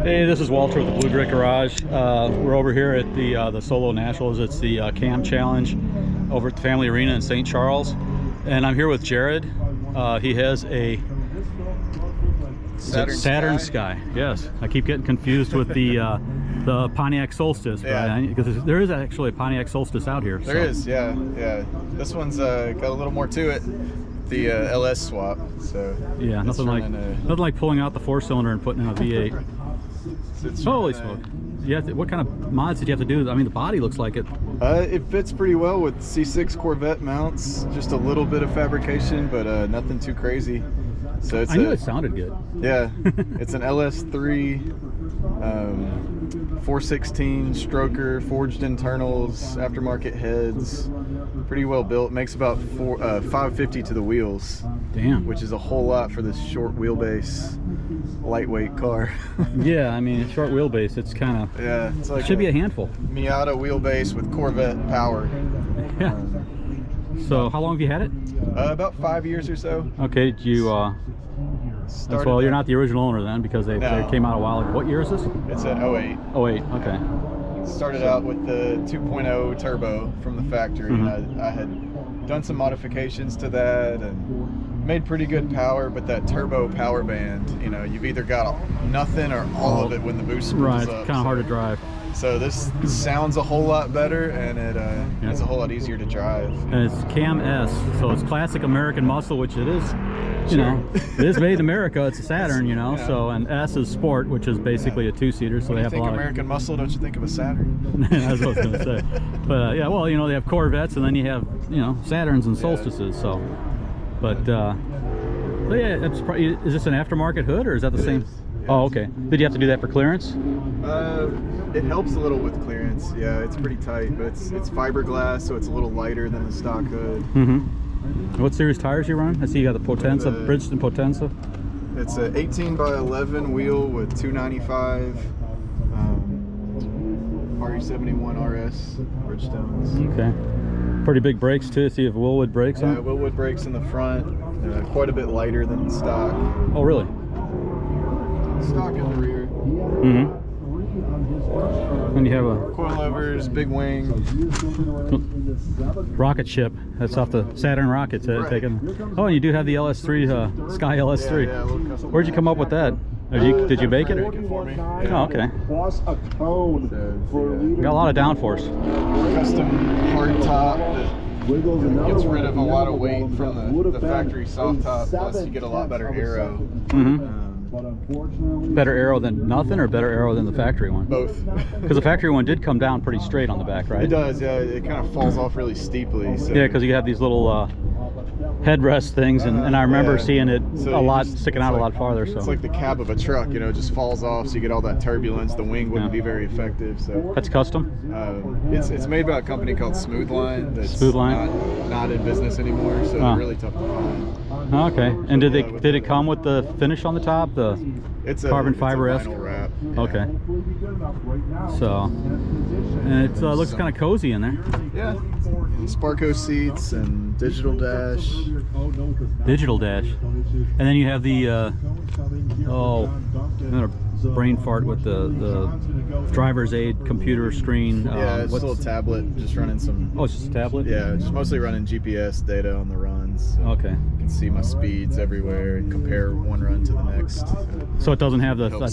Hey, this is Walter with the Blu-Grit Garage. We're over here at the Solo Nationals. It's the Cam Challenge over at the Family Arena in St. Charles, and I'm here with Jerrod. He has a Saturn Sky. Yes, I keep getting confused with the Pontiac Solstice, because there is actually a Pontiac Solstice out here. There is, yeah. This one's got a little more to it. The LS swap. So yeah, nothing like pulling out the 4-cylinder and putting in a V8. Holy smoke! What kind of mods did you have to do? I mean, the body looks like it. It fits pretty well with C6 Corvette mounts. Just a little bit of fabrication, but nothing too crazy. So I knew it sounded good. Yeah, it's an LS3 416 stroker, forged internals, aftermarket heads. Pretty well built. Makes about 550 to the wheels. Damn. Which is a whole lot for this short wheelbase, lightweight car. Yeah, I mean, short wheelbase. It's kind of it's like it should be a handful. Miata wheelbase with Corvette power. Yeah. So how long have you had it? About 5 years or so. Okay. Did you? Well, you're not the original owner then, because they came out a while ago. What year is this? It's an 08. 08. Okay. Started out with the 2.0 turbo from the factory. And I had done some modifications to that and made pretty good power, but that turbo power band, you've either got nothing or all of it when the boost screws up. Kind of hard to drive. So this sounds a whole lot better, and it's a whole lot easier to drive. And it's Cam S, so it's classic American muscle, which it is. It is made in America. It's a Saturn, So, and S is Sport, which is basically a 2-seater. So when they have a lot of American muscle. Don't you think of a Saturn? That's what I was going to say. But yeah, well, they have Corvettes, and then you have Saturns and Solstices. So, but yeah, it's probably, is this an aftermarket hood, or is that the same? Yeah, oh, okay. Did you have to do that for clearance? It helps a little with clearance. Yeah, it's pretty tight, but it's fiberglass, so it's a little lighter than the stock hood. What series tires you run? I see you got the Potenza, Bridgestone Potenza. It's an 18x11 wheel with 295 RE71 RS Bridgestones. Okay. Pretty big brakes too. See, you have Willwood brakes on? Yeah, Willwood brakes in the front. Quite a bit lighter than the stock. Oh, really? Stock in the rear. And you have a coilovers, big wing, rocket ship. That's off the Saturn rocket taken. Oh, and you do have the LS3 Sky LS3. Yeah, a little custom. Where'd you come up with that? Did you make it? Make it for me. Oh, okay. Got a lot of downforce. Custom hard top that gets rid of a lot of weight from the factory soft top. Plus, you get a lot better aero. Better aero than nothing, or better aero than the factory one? Both. Because the factory one did come down pretty straight on the back, right? It does, yeah. It kind of falls off really steeply. So. Yeah, because you have these little headrest things, and I remember seeing it sticking out a lot farther. So it's like the cab of a truck, it just falls off, so you get all that turbulence. The wing wouldn't be very effective. So that's custom. It's made by a company called Smoothline. That's not in business anymore, so they're really tough to find. Okay. And did it come with the finish on the top? It's carbon fiber-esque wrap. Yeah. Okay. So, and it looks kind of cozy in there. Yeah. Sparco seats and digital dash. Digital dash. And then you have the I'm gonna brain fart with the driver's aid computer screen. Yeah, it's a little tablet, just running some. Oh, it's just a tablet. Yeah, just mostly running GPS data on the runs. So okay. You can see my speeds everywhere and compare one run to the next. So it doesn't have the. I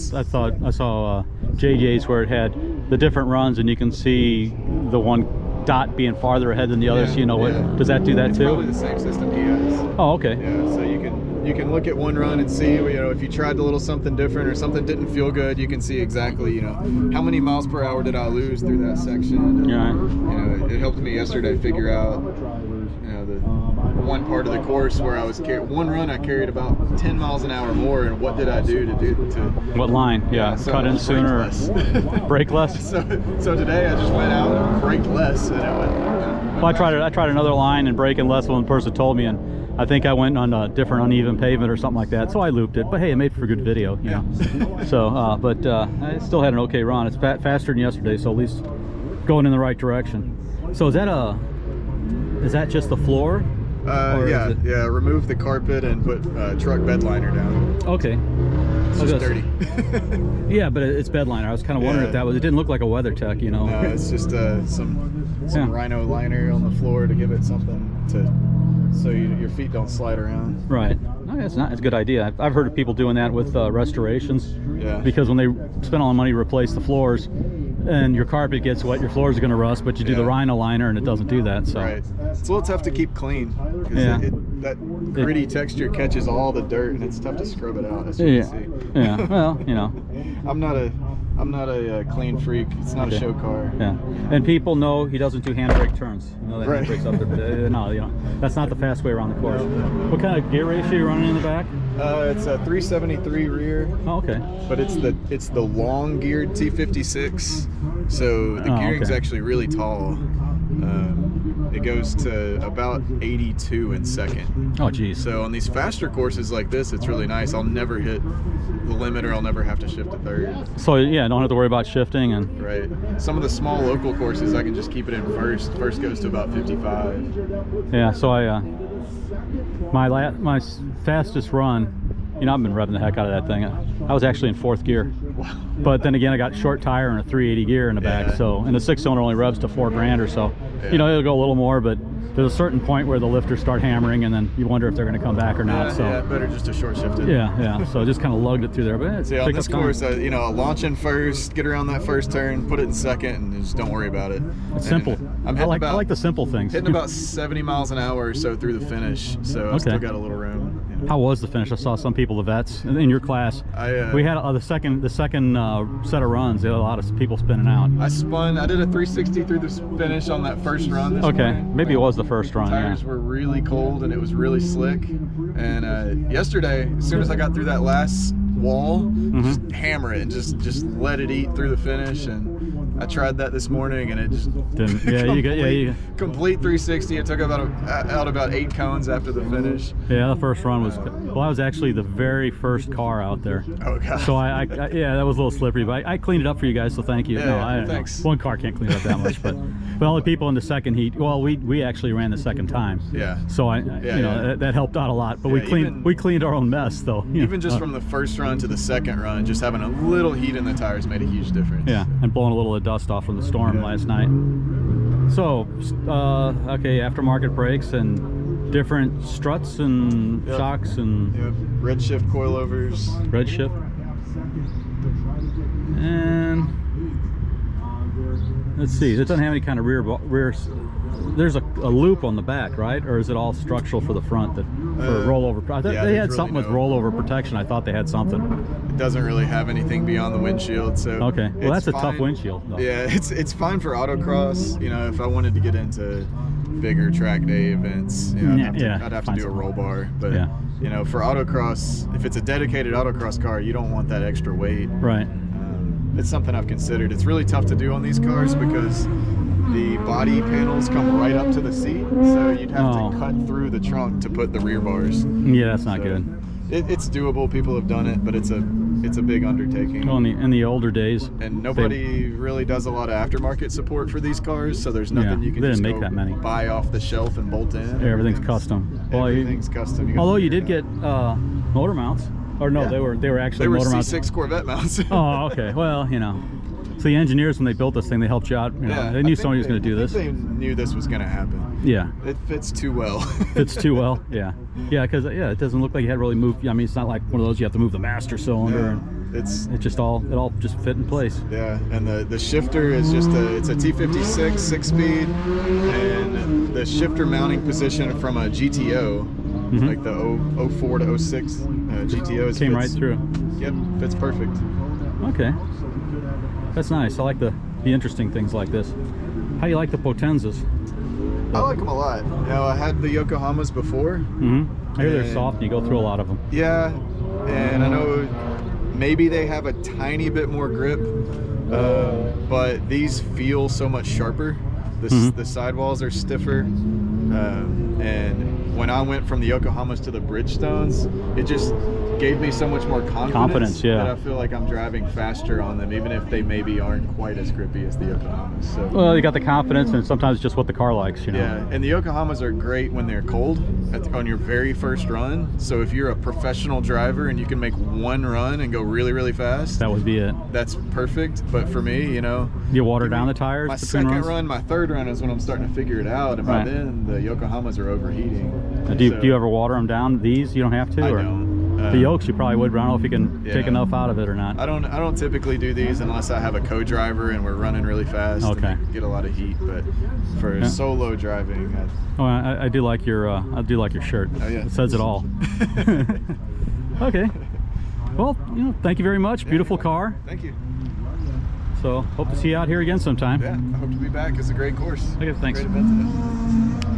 saw JJ's where it had the different runs, and you can see the one dot being farther ahead than the other. So does that do that too? It's probably the same system he has. Oh, okay. Yeah, so you can look at one run and see, if you tried a little something different or something didn't feel good, you can see exactly, how many miles per hour did I lose through that section. And, it helped me yesterday figure out, the one part of the course where I was one run I carried about 10 miles an hour more, and what did I do to what line? So cut in sooner, brake less. So today I just went out and braked less, and it went. Well, I tried another line and braking less. One person told me, and I think I went on a different uneven pavement or something like that, so I looped it. But hey, it made for a good video, you know. So, but I still had an okay run. It's faster than yesterday, so at least going in the right direction. So is that just the floor? Yeah. Remove the carpet and put truck bed liner down. Okay. It's just dirty. Yeah, but it's bed liner. I was kind of wondering if that was. It didn't look like a WeatherTech, you know. No, it's just some Rhino liner on the floor to give it something so your feet don't slide around. Right. Okay, it's a good idea. I've heard of people doing that with restorations. Yeah. Because when they spend all the money to replace the floors, and your carpet gets wet, your floors are going to rust, but you do the Rhino liner and it doesn't do that. So. Right. It's a little tough to keep clean. Yeah. That gritty texture catches all the dirt, and it's tough to scrub it out. As you can see. Yeah. Well, you know. I'm not a clean freak. It's not a show car. Yeah. And people know he doesn't do handbrake turns. You know that handbrake's up there. No, you know, that's not the fast way around the course. What kind of gear ratio are you running in the back? It's a 373 rear. Oh, okay. But it's the long geared T56, so the gearing's actually really tall. It goes to about 82 in second. Oh, geez. So on these faster courses like this, it's really nice. I'll never hit the limit, or I'll never have to shift to third. So yeah, don't have to worry about shifting. And right. Some of the small local courses, I can just keep it in first. First goes to about 55. Yeah. So my fastest run, you know, I've been revving the heck out of that thing. I was actually in 4th gear. Wow. But then again, I got short tire and a 380 gear in the back. So, and the 6-cylinder only revs to $4,000 or so. You know, it'll go a little more, but there's a certain point where the lifters start hammering, and then you wonder if they're going to come back or not. So better just to short shift it. Yeah. So I just kind of lugged it through there. But see, on this course, you know, launch in first, get around that first turn, put it in second, and just don't worry about it. It's simple. I like the simple things. Hitting about 70 miles an hour or so through the finish, so I still got a little room. Yeah. How was the finish? I saw some people, the vets in your class. We had the second set of runs. There had a lot of people spinning out. I did a 360 through the finish on that first run this morning. Maybe it was the first run. Tires were really cold and it was really slick. And yesterday, as soon as I got through that last wall, just hammer it and just let it eat through the finish. And I tried that this morning and it just didn't. Complete 360. It took out about 8 cones after the finish. Yeah, the first run was I was actually the very first car out there. Oh god. So I that was a little slippery, but I cleaned it up for you guys, so thank you. Yeah, thanks. One car can't clean it up that much, but all the people in the second heat, well, we actually ran the second time. Yeah. So that helped out a lot, but we cleaned our own mess though. Even just from the first run to the second run, just having a little heat in the tires made a huge difference. Yeah, and blowing a little of dust off from the storm last night. So, aftermarket brakes and different struts and shocks and red shift coilovers. Red shift. And let's see, it doesn't have any kind of rear. There's a loop on the back, right? Or is it all structural for the front for rollover? I thought they had something with rollover protection. I thought they had something. It doesn't really have anything beyond the windshield, so okay. Well, that's a tough windshield, though. Yeah, it's fine for autocross. You know, if I wanted to get into bigger track day events, I'd have to do a roll bar. But you know, for autocross, if it's a dedicated autocross car, you don't want that extra weight. Right. It's something I've considered. It's really tough to do on these cars because the body panels come right up to the seat, so you'd have to cut through the trunk to put the rear bars. Yeah, that's not good. It's doable. People have done it, but it's a big undertaking. Well, in the older days, and nobody really does a lot of aftermarket support for these cars, so there's nothing you can just buy off the shelf and bolt in. Everything's custom. Everything's custom. Although you did get motor mounts, or no, they were actually motor mounts. C6 Corvette mounts. Oh, okay. Well, you know. So the engineers, when they built this thing, they helped you out. You know, they knew somebody was going to do this. They knew this was going to happen. Yeah. It fits too well. Fits too well. Yeah. Yeah, because it doesn't look like you had to really move. I mean, it's not like one of those you have to move the master cylinder. Yeah, it all just fit in place. Yeah, and the shifter is just it's a T56 6-speed, and the shifter mounting position from a GTO, like the 04 to 06 GTOs came right through. Yep, fits perfect. Okay. That's nice. I like the interesting things like this. How do you like the Potenzas? I like them a lot. You know, I had the Yokohamas before. I hear they're soft and you go through a lot of them. Yeah, and I know maybe they have a tiny bit more grip, but these feel so much sharper. The sidewalls are stiffer, and when I went from the Yokohamas to the Bridgestones, it just gave me so much more confidence, yeah. that I feel like I'm driving faster on them, even if they maybe aren't quite as grippy as the Yokohamas. So, well, you got the confidence, and sometimes just what the car likes, you know. Yeah, and the Yokohamas are great when they're cold on your very first run. So if you're a professional driver and you can make one run and go really, really fast, that would be it. That's perfect. But for me, you know, you water down the tires. My between second runs? run, my third run is when I'm starting to figure it out, and by then the Yokohamas are overheating. Do you ever water them down? These you don't have to. I or? don't. The yokes you probably would, but I don't know if you can take enough out of it or not. I don't typically do these unless I have a co-driver and we're running really fast. Okay. And get a lot of heat, but for solo driving, I do like your shirt. Oh, yeah. It says it all. Okay. Well, you know, thank you very much. Beautiful car. Thank you. So hope to see you out here again sometime. Yeah, I hope to be back. It's a great course. Okay, thanks. Great event today.